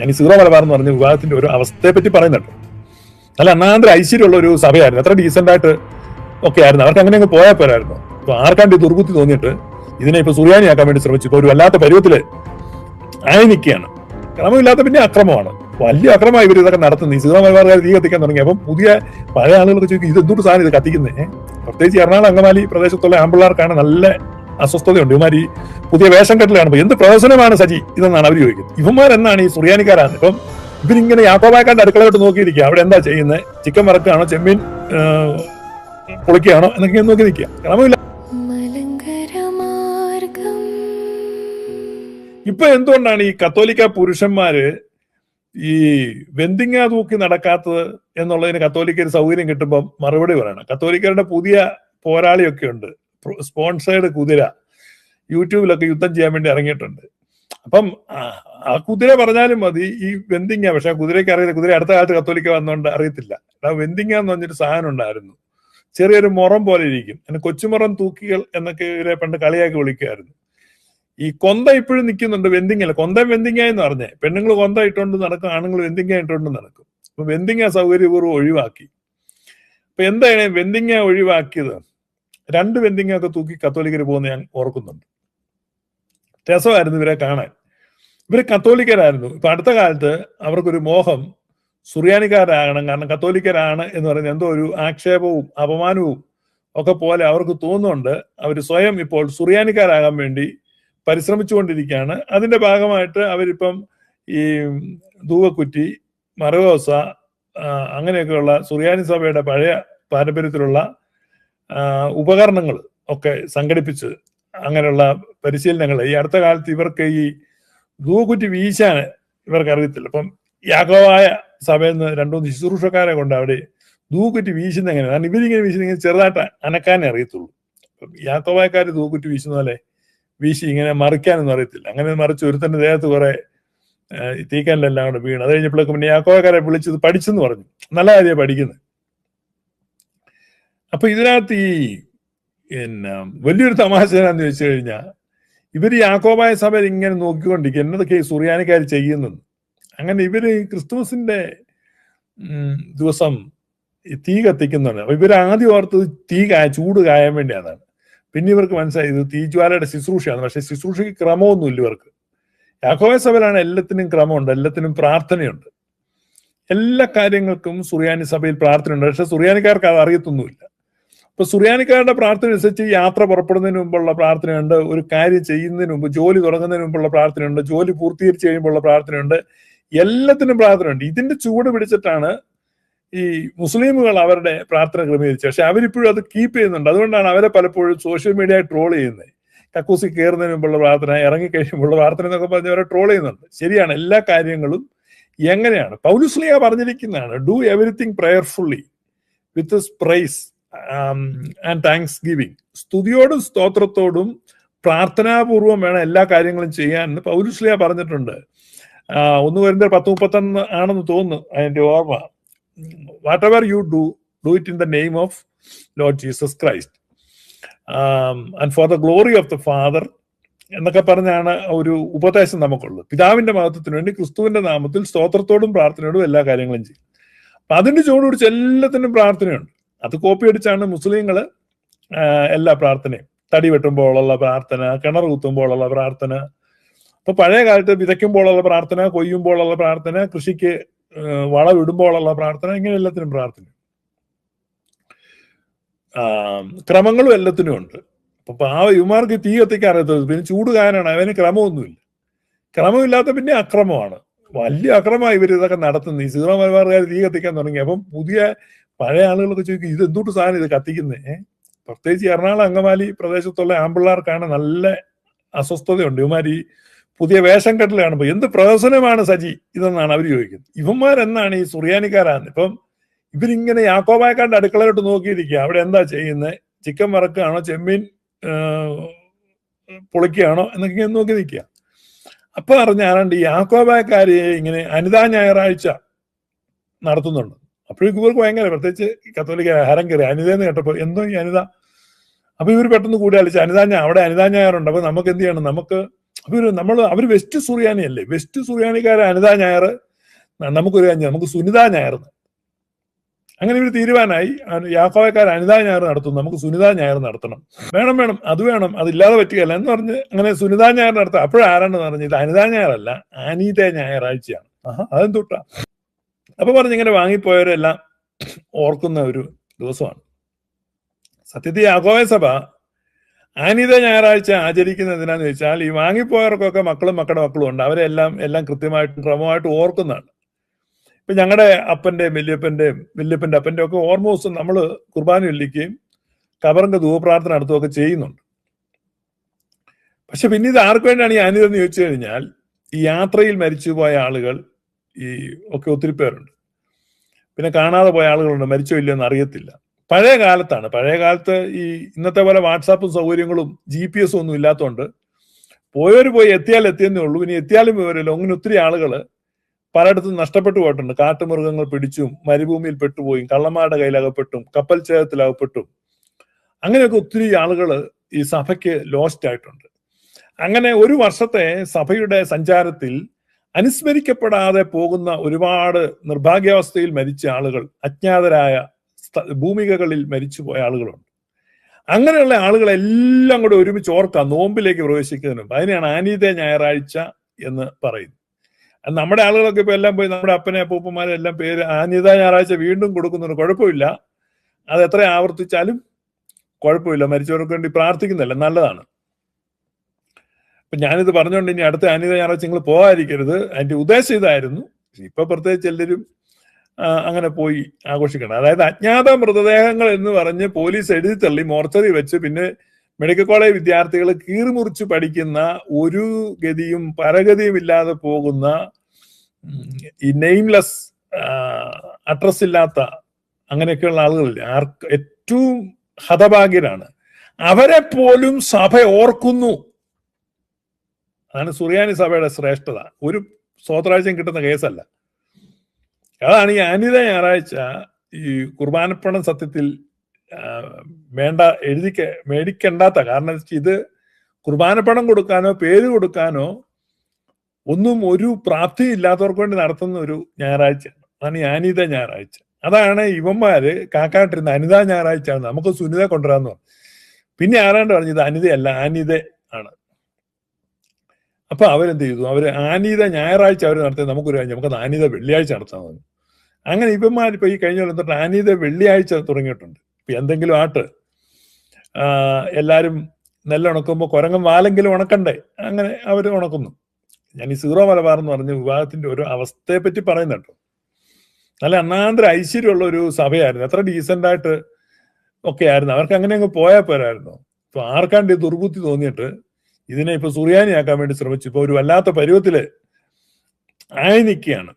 ഞാൻ ഈ സീറോ മലബാർ എന്ന് പറഞ്ഞ വിവാഹത്തിന്റെ ഒരു അവസ്ഥയെ പറ്റി പറയുന്നുണ്ട്. നല്ല അന്നാന്തര ഐശ്വര്യമുള്ള ഒരു സഭയായിരുന്നു, എത്ര ഡീസന്റ് ആയിട്ട് ഒക്കെ ആയിരുന്നു. അവർക്ക് അങ്ങനെ അങ്ങ് പോയാൽ പോരായിരുന്നു. ഇപ്പൊ ആർക്കാണ്ട് ദുർബുദ്ധി തോന്നിയിട്ട് ഇതിനെ ഇപ്പൊ സുറിയാനിയാക്കാൻ വേണ്ടി ശ്രമിച്ചു. ഇപ്പൊ ഒരു വല്ലാത്ത പരുവത്തില് ആയി നിൽക്കുകയാണ്. ക്രമമില്ലാത്ത പിന്നെ അക്രമമാണ്, വലിയ അക്രമമായി ഇവർ ഇതൊക്കെ നടത്തുന്നത്. ഈ സീറോ മലബാറുകാർ തീ കത്തിക്കാൻ തുടങ്ങി. അപ്പം പുതിയ പഴയ ആളുകളൊക്കെ ചോദിക്കും, ഇത് എന്തുകൊണ്ട് സാധനം ഇത് കത്തിക്കുന്നത്? പ്രത്യേകിച്ച് എറണാകുളം അങ്കമാലി പ്രദേശത്തുള്ള ആമ്പിള്ളേർക്കാണ് നല്ല അസ്വസ്ഥതയുണ്ട്. ഇവന്മാർ ഈ പുതിയ വേഷം കെട്ടലാണ്. എന്ത് പ്രദർശനമാണ് സജി ഇതെന്നാണ് അവർ ചോദിക്കുന്നത്. ഇവന്മാരെന്നാണ് ഈ സുറിയാനിക്കാരാണ്. ഇപ്പം ഇവരിങ്ങനെ യാക്കോബായക്കാരുടെ അടുക്കളയോട്ട് നോക്കിയിരിക്കുക, അവിടെ എന്താ ചെയ്യുന്നത്, ചിക്കൻ വറക്കുകയാണോ ചെമ്മീൻ പൊളിക്കുകയാണോ എന്നൊക്കെ നോക്കി നിൽക്കുക. ക്രമമില്ല. ഇപ്പൊ എന്തുകൊണ്ടാണ് ഈ കത്തോലിക്ക പുരുഷന്മാര് ഈ വെന്തിങ്ങ തൂക്കി നടക്കാത്തത് എന്നുള്ളതിന് കത്തോലിക്കർ സൗകര്യം കിട്ടുമ്പോൾ മറുപടി പറയണം. കത്തോലിക്കരുടെ പുതിയ പോരാളിയൊക്കെ ഉണ്ട്, സ്പോൺസേഡ് കുതിര യൂട്യൂബിലൊക്കെ യുദ്ധം ചെയ്യാൻ വേണ്ടി ഇറങ്ങിയിട്ടുണ്ട്. അപ്പം ആ കുതിര പറഞ്ഞാലും മതി ഈ വെന്തിങ്ങ. പക്ഷെ ആ കുതിരയ്ക്ക് അറിയില്ല, കുതിര അടുത്ത കാലത്ത് കത്തോലിക്ക വന്നുകൊണ്ട് അറിയത്തില്ല. വെന്തിങ്ങ എന്ന് പറഞ്ഞൊരു സാധനം ഉണ്ടായിരുന്നു, ചെറിയൊരു മുറം പോലെ ഇരിക്കും. അതിന് കൊച്ചുമുറം തൂക്കികൾ എന്നൊക്കെ ഇവരെ പണ്ട് കളിയാക്കി വിളിക്കുമായിരുന്നു. ഈ കൊന്ത ഇപ്പോഴും നിൽക്കുന്നുണ്ട്, വെന്തിങ്ങല്ല. കൊന്ത വെന്തിങ്ങ എന്ന് പറഞ്ഞേ, പെണ്ണുങ്ങൾ കൊന്ത ഇട്ടുകൊണ്ട് നടക്കും, ആണുങ്ങൾ വെന്തിങ്ങ ഇട്ടുകൊണ്ട് നടക്കും. അപ്പൊ വെന്തിങ്ങ സൗകര്യപൂർവ്വം ഒഴിവാക്കി. അപ്പൊ എന്താണ് വെന്തിങ്ങ ഒഴിവാക്കിയത്? 2 വെന്തിങ്ങ ഒക്കെ തൂക്കി കത്തോലിക്കർ പോകുന്ന ഞാൻ ഓർക്കുന്നുണ്ട്. രസമായിരുന്നു ഇവരെ കാണാൻ. ഇവര് കത്തോലിക്കരായിരുന്നു. ഇപ്പൊ അടുത്ത കാലത്ത് അവർക്കൊരു മോഹം സുറിയാനിക്കാരാകണം, കാരണം കത്തോലിക്കരാണ് എന്ന് പറയുന്നത് എന്തോ ഒരു ആക്ഷേപവും അപമാനവും ഒക്കെ പോലെ അവർക്ക് തോന്നുന്നുണ്ട്. അവർ സ്വയം ഇപ്പോൾ സുറിയാനിക്കാരാകാൻ വേണ്ടി പരിശ്രമിച്ചുകൊണ്ടിരിക്കുകയാണ്. അതിന്റെ ഭാഗമായിട്ട് അവരിപ്പം ഈ ധൂവക്കുറ്റി, മറവോസ, അങ്ങനെയൊക്കെയുള്ള സുറിയാനി സഭയുടെ പഴയ പാരമ്പര്യത്തിലുള്ള ഉപകരണങ്ങൾ ഒക്കെ സംഘടിപ്പിച്ച് അങ്ങനെയുള്ള പരിശീലനങ്ങൾ. ഈ അടുത്ത കാലത്ത് ഇവർക്ക് ഈ ധൂവക്കുറ്റി വീശാൻ ഇവർക്ക് അറിയത്തില്ല. അപ്പം യാക്കോബായ സഭയിൽ നിന്ന് 2-3 ശുശ്രൂഷക്കാരെ കൊണ്ട് അവിടെ ധൂവക്കുറ്റി വീശുന്ന എങ്ങനെ, കാരണം ഇവരിങ്ങനെ വീശുന്ന ഇങ്ങനെ ചെറുതായിട്ട് അനക്കാനേ അറിയത്തുള്ളൂ. യാക്കോബായക്കാർ ധൂവക്കുറ്റി വീശുന്ന പോലെ വീശി ഇങ്ങനെ മറിക്കാനൊന്നും അറിയത്തില്ല. അങ്ങനെ മറിച്ച് ഒരുത്തന്റെ ദേഹത്ത് കുറെ തീക്കനിലെല്ലാം കൂടെ വീണ്. അത് കഴിഞ്ഞപ്പോഴേക്കും പിന്നെ യാക്കോബായക്കാരെ വിളിച്ചത് പഠിച്ചെന്ന് പറഞ്ഞു. നല്ല കാര്യമാണ് പഠിക്കുന്നത്. അപ്പൊ ഇതിനകത്ത് ഈ വലിയൊരു തമാശ എന്നാന്ന് ചോദിച്ചു കഴിഞ്ഞാൽ, ഇവര് യാക്കോബായ സഭയിൽ ഇങ്ങനെ നോക്കിക്കൊണ്ടിരിക്കുക എന്നതൊക്കെ ഈ സുറിയാനിക്കാർ ചെയ്യുന്നത്. അങ്ങനെ ഇവര് ക്രിസ്തുമസിന്റെ ദിവസം തീ കത്തിക്കുന്നുണ്ട്. അപ്പൊ ഇവർ ആദ്യം ഓർത്തത് ചൂട് കായാൻ വേണ്ടിയാണ്. പിന്നെ ഇവർക്ക് മനസ്സിലായി ഇത് തീജ്വാലയുടെ ശുശ്രൂഷയാണ്. പക്ഷെ ശുശ്രൂഷയ്ക്ക് ക്രമമൊന്നുമില്ല ഇവർക്ക്. യാക്കോബായ സഭയിലാണ് എല്ലാത്തിനും ക്രമമുണ്ട്, എല്ലാത്തിനും പ്രാർത്ഥനയുണ്ട്, എല്ലാ കാര്യങ്ങൾക്കും സുറിയാനി സഭയിൽ പ്രാർത്ഥനയുണ്ട്. പക്ഷെ സുറിയാനിക്കാർക്ക് അത് അറിയത്തൊന്നുമില്ല. ഇപ്പൊ സുറിയാനിക്കാരുടെ പ്രാർത്ഥന അനുസരിച്ച് യാത്ര പുറപ്പെടുന്നതിന് മുമ്പുള്ള പ്രാർത്ഥനയുണ്ട്, ഒരു കാര്യം ചെയ്യുന്നതിന് മുമ്പ്, ജോലി തുടങ്ങുന്നതിന് മുമ്പുള്ള പ്രാർത്ഥനയുണ്ട്, ജോലി പൂർത്തീകരിച്ച് കഴിയുമ്പോഴുള്ള പ്രാർത്ഥനയുണ്ട്, എല്ലാത്തിനും പ്രാർത്ഥനയുണ്ട്. ഇതിന്റെ ചൂട് പിടിച്ചിട്ടാണ് ഈ മുസ്ലിമുകൾ അവരുടെ പ്രാർത്ഥന ക്രമീകരിച്ചത്. പക്ഷെ അവരിപ്പോഴും അത് കീപ്പ് ചെയ്യുന്നുണ്ട്. അതുകൊണ്ടാണ് അവരെ പലപ്പോഴും സോഷ്യൽ മീഡിയ ട്രോൾ ചെയ്യുന്നത്. കക്കൂസി കയറുന്നതിന് മുമ്പുള്ള പ്രാർത്ഥന, ഇറങ്ങിക്കഴിയുമ്പോഴുള്ള പ്രാർത്ഥന എന്നൊക്കെ പറഞ്ഞ് അവരെ ട്രോൾ ചെയ്യുന്നുണ്ട്. ശരിയാണ്, എല്ലാ കാര്യങ്ങളും എങ്ങനെയാണ് പൗലുസ്ലീഹ പറഞ്ഞിരിക്കുന്നതാണ്. Do everything prayerfully with praise and thanksgiving. സ്തുതിയോടും സ്തോത്രത്തോടും പ്രാർത്ഥനാപൂർവം വേണം എല്ലാ കാര്യങ്ങളും ചെയ്യാൻ എന്ന് പൗലുസ്ലീഹ പറഞ്ഞിട്ടുണ്ട്. 1 കൊരിന്ത്യർ 10:31 ആണെന്ന് തോന്നുന്നു അതിന്റെ ഓർമ്മ. Whatever you do, do it in the name of Lord Jesus Christ and for the glory of the Father എന്നൊക്കെ പറഞ്ഞാണ് ഒരു ഉപദേശം നമുക്കുള്ളത്. പിതാവിന്റെ മഹത്വത്തിന് വേണ്ടി ക്രിസ്തുവിന്റെ നാമത്തിൽ സ്തോത്രത്തോടും പ്രാർത്ഥനയോടും എല്ലാ കാര്യങ്ങളും ചെയ്യും. അപ്പൊ അതിന്റെ ചൂട് പിടിച്ച് എല്ലാത്തിനും പ്രാർത്ഥനയുണ്ട്. അത് കോപ്പി അടിച്ചാണ് മുസ്ലിങ്ങള് എല്ലാ പ്രാർത്ഥനയും. തടി വെട്ടുമ്പോഴുള്ള പ്രാർത്ഥന, കിണർ കുത്തുമ്പോഴുള്ള പ്രാർത്ഥന, അപ്പൊ പഴയ കാലത്ത് വിതയ്ക്കുമ്പോഴുള്ള പ്രാർത്ഥന, കൊയ്യുമ്പോഴുള്ള പ്രാർത്ഥന, കൃഷിക്ക് വളമിടുമ്പോഴുള്ള പ്രാർത്ഥന, ഇങ്ങനെ എല്ലാത്തിനും പ്രാർത്ഥന. ക്രമങ്ങളും എല്ലാത്തിനും ഉണ്ട്. അപ്പൊ യുമാർക്ക് തീ കത്തിക്കാൻ അറിയത്തുള്ളൂ, പിന്നെ ചൂട് കാനാണ്, അവന് ക്രമമൊന്നുമില്ല. ക്രമമില്ലാത്ത പിന്നെ അക്രമമാണ്, വലിയ അക്രമമായി ഇവർ ഇതൊക്കെ നടത്തുന്നത്. ഈ സീറോ മലബാറുകാർ തീ കത്തിക്കാൻ തുടങ്ങി. അപ്പം പഴയ ആളുകളൊക്കെ ചോദിക്കും, ഇത് എന്തുകൊണ്ട് സാധനം ഇത് കത്തിക്കുന്നത്? പ്രത്യേകിച്ച് എറണാകുളം അങ്കമാലി പ്രദേശത്തുള്ള ആമ്പിള്ളേർക്കാണ് നല്ല അസ്വസ്ഥതയുണ്ട്. ഇവന്മാർ ഈ പുതിയ വേഷം കെട്ടൽ കാണുമ്പോൾ എന്ത് പ്രദർശനമാണ് സജി ഇതെന്നാണ് അവർ ചോദിക്കുന്നത്. ഇവന്മാരെന്നാണ് ഈ സുറിയാനിക്കാരാണ്. ഇപ്പം ഇവരിങ്ങനെ യാക്കോബായക്കാരുടെ അടുക്കളയോട്ട് നോക്കിയിരിക്കുക, അവിടെ എന്താ ചെയ്യുന്നത്, ചിക്കൻ വറക്കുകയാണോ ചെമ്മീൻ പൊളിക്കുകയാണോ എന്നൊക്കെ നോക്കി നിൽക്കുക. അപ്പൊ അറിഞ്ഞാണ്ട് ഈ യാക്കോബായക്കാര് ഇങ്ങനെ അനിതാ ഞായറാഴ്ച നടത്തുന്നുണ്ട്. അപ്പോഴേക്കും ഇവർക്ക് ഭയങ്കര, പ്രത്യേകിച്ച് കത്തോലിക്ക ഹരം കയറി അനിതയെന്ന് കേട്ടപ്പോൾ എന്തോ ഈ അനിത. അപ്പൊ ഇവർ പെട്ടെന്ന് കൂടി അലിച്ച് അവിടെ അനിതാ ഞായറുണ്ട്, അപ്പൊ നമുക്ക് എന്ത് ചെയ്യണം, നമുക്ക് അവർ വെസ്റ്റ് സുറിയാനി അല്ലേ, വെസ്റ്റ് സുറിയാനിക്കാരെ അനിതാ ഞായർ, നമുക്കൊരു കാര്യം നമുക്ക് സുനിതാ ഞായർ. അങ്ങനെ ഇവർ തീരുമാനമായി, യാക്കോബക്കാർ അനിതാ ഞായർ നടത്തും, നമുക്ക് സുനിതാ ഞായർ നടത്തണം. വേണം അത് വേണം, അതില്ലാതെ പറ്റുകയല്ല എന്ന് പറഞ്ഞ് അങ്ങനെ സുനിതാ ഞായർ നടത്താം. അപ്പോഴാരാണെന്ന് പറഞ്ഞ് ഇത് അനിതാ ഞായറല്ല, ആനീത ഞായറാഴ്ചയാണ്. അതെന്തുട്ടാ? അപ്പൊ പറഞ്ഞ് ഇങ്ങനെ വാങ്ങിപ്പോയവരെല്ലാം ഓർക്കുന്ന ഒരു ദിവസമാണ്. സത്യത്തിൽ യാക്കോബ സഭ ആനീത ഞായറാഴ്ച ആചരിക്കുന്നത് എന്തിനാന്ന് വെച്ചാൽ ഈ വാങ്ങിപ്പോയവർക്കൊക്കെ മക്കളും മക്കളുടെ മക്കളും ഉണ്ട്, അവരെല്ലാം കൃത്യമായിട്ടും ക്രമമായിട്ട് ഓർക്കുന്നതാണ്. ഇപ്പൊ ഞങ്ങളുടെ അപ്പന്റെയും വല്യപ്പന്റെ അപ്പന്റെ ഒക്കെ ഓർമ്മ ദിവസം നമ്മൾ കുർബാന ചൊല്ലിക്കുകയും കബറിന്റെ ധൂപപ്രാർത്ഥന നടത്തുകയൊക്കെ ചെയ്യുന്നുണ്ട്. പക്ഷെ പിന്നെ ഇത് ആർക്ക് വേണ്ടിയാണ് ഈ ആനീതെന്ന് ചോദിച്ചു കഴിഞ്ഞാൽ, ഈ യാത്രയിൽ മരിച്ചുപോയ ആളുകൾ ഈ ഒക്കെ ഒത്തിരി പേരുണ്ട്, പിന്നെ കാണാതെ പോയ ആളുകളുണ്ട്, മരിച്ചോ ഇല്ലയെന്ന് അറിയത്തില്ല. പഴയ കാലത്ത് ഈ ഇന്നത്തെ പോലെ വാട്സാപ്പും സൗകര്യങ്ങളും GPS ഒന്നും ഇല്ലാത്തതുകൊണ്ട് പോയവര് പോയി എത്തിയെന്നേ ഉള്ളൂ. ഇനി എത്തിയാലും വിവരമില്ല. അങ്ങനെ ഒത്തിരി ആളുകൾ പലയിടത്തും നഷ്ടപ്പെട്ടു പോയിട്ടുണ്ട്. കാട്ടുമൃഗങ്ങൾ പിടിച്ചും മരുഭൂമിയിൽ പെട്ടുപോയും കള്ളന്മാരുടെ കയ്യിലകപ്പെട്ടും കപ്പൽ ചേതത്തിലകപ്പെട്ടും അങ്ങനെയൊക്കെ ഒത്തിരി ആളുകൾ ഈ സഭയ്ക്ക് ലോസ്റ്റ് ആയിട്ടുണ്ട്. അങ്ങനെ ഒരു വർഷത്തെ സഭയുടെ സഞ്ചാരത്തിൽ അനുസ്മരിക്കപ്പെടാതെ പോകുന്ന ഒരുപാട് നിർഭാഗ്യാവസ്ഥയിൽ മരിച്ച ആളുകൾ, അജ്ഞാതരായ ഭൂമികകളിൽ മരിച്ചുപോയ ആളുകളുണ്ട്. അങ്ങനെയുള്ള ആളുകളെല്ലാം കൂടെ ഒരുമിച്ച് ഓർക്കാം നോമ്പിലേക്ക് പ്രവേശിക്കുന്നതിനും. അതിനെയാണ് ആനീത ഞായറാഴ്ച എന്ന് പറയുന്നത്. നമ്മുടെ ആളുകളൊക്കെ ഇപ്പൊ എല്ലാം പോയി നമ്മുടെ അപ്പനെ അപ്പൂപ്പന്മാരെ എല്ലാം പേര് ആനീത ഞായറാഴ്ച വീണ്ടും കൊടുക്കുന്നുണ്ട്. കുഴപ്പമില്ല, അത് എത്ര ആവർത്തിച്ചാലും കുഴപ്പമില്ല, മരിച്ചവർക്ക് വേണ്ടി പ്രാർത്ഥിക്കുന്നില്ല, നല്ലതാണ്. അപ്പൊ ഞാനിത് പറഞ്ഞുകൊണ്ട് ഇനി അടുത്ത ആനീത ഞായറാഴ്ച നിങ്ങൾ പോകാതിരിക്കരുത്, അതിന്റെ ഉദ്ദേശം ഇതായിരുന്നു. ഇപ്പൊ പ്രത്യേകിച്ച് എല്ലാവരും അങ്ങനെ പോയി ആഘോഷിക്കണം. അതായത് അജ്ഞാത മൃതദേഹങ്ങൾ എന്ന് പറഞ്ഞ് പോലീസ് എഴുതി തള്ളി മോർച്ചറി വെച്ച് പിന്നെ മെഡിക്കൽ കോളേജ് വിദ്യാർത്ഥികൾ കീറിമുറിച്ച് പഠിക്കുന്ന, ഒരു ഗതിയും പരഗതിയും ഇല്ലാതെ പോകുന്ന, ഈ നെയിംലെസ് അഡ്രസ് ഇല്ലാത്ത അങ്ങനെയൊക്കെയുള്ള ആളുകളില്ലേ, ഏറ്റവും ഹതഭാഗ്യരാണ്. അവരെ പോലും സഭ ഓർക്കുന്നു. അതാണ് സുറിയാനി സഭയുടെ ശ്രേഷ്ഠത. ഒരു സ്വത്രാഴ്ചയും കിട്ടുന്ന കേസല്ല. അതാണ് ഈ ആനീത ഞായറാഴ്ച ഈ കുർബാനപ്പണം സത്യത്തിൽ മേടിക്കണ്ടാത്ത കാരണം. ഇത് കുർബാനപ്പണം കൊടുക്കാനോ പേര് കൊടുക്കാനോ ഒന്നും ഒരു പ്രാപ്തി ഇല്ലാത്തവർക്ക് വേണ്ടി നടത്തുന്ന ഒരു ഞായറാഴ്ചയാണ്. അതാണ് ഈ ആനീത ഞായറാഴ്ച. അതാണ് ഇവന്മാര് കാക്കാട്ടിരുന്ന അനിതാ ഞായറാഴ്ച നമുക്ക് സുനിത കൊണ്ടുവരാന്ന് പറഞ്ഞു. പിന്നെ ആരാണ്ട് പറഞ്ഞു ഇത് അനിതയല്ല, ആനീത ആണ്. അപ്പൊ അവരെന്ത് ചെയ്തു, അവര് ആനീത ഞായറാഴ്ച അവർ നടത്തിയത് നമുക്കൊരു കാര്യം, നമുക്കത് ആനീത വെള്ളിയാഴ്ച നടത്താൻ പറഞ്ഞു. അങ്ങനെ ഇവന്മാരിപ്പോ ഈ കഴിഞ്ഞ കൊല്ലം തൊട്ട് ആനീത വെള്ളിയാഴ്ച തുടങ്ങിയിട്ടുണ്ട്. ഇപ്പൊ എന്തെങ്കിലും ആട്ട് എല്ലാരും നെല്ലുണക്കുമ്പോൾ കുരങ്ങൻ വാലെങ്കിലും ഉണക്കണ്ടേ, അങ്ങനെ അവർ ഉണക്കുന്നു. ഞാൻ ഈ സീറോ മലബാർ എന്ന് പറഞ്ഞ വിവാഹത്തിന്റെ ഒരു അവസ്ഥയെ പറ്റി പറയുന്ന കേട്ടോ. നല്ല അന്നാന്തര ഐശ്വര്യമുള്ള ഒരു സഭയായിരുന്നു, എത്ര ഡീസന്റ് ആയിട്ട് ഒക്കെ ആയിരുന്നു. അവർക്ക് അങ്ങനെ അങ്ങ് പോയാൽ പോരായിരുന്നു. ഇപ്പൊ ആർക്കാണ്ട് ദുർബുദ്ധി തോന്നിയിട്ട് ഇതിനെ ഇപ്പൊ സുറിയാനിയാക്കാൻ വേണ്ടി ശ്രമിച്ചു. ഇപ്പൊ ഒരു വല്ലാത്ത പരുവത്തില് ആയി നിൽക്കുകയാണ്.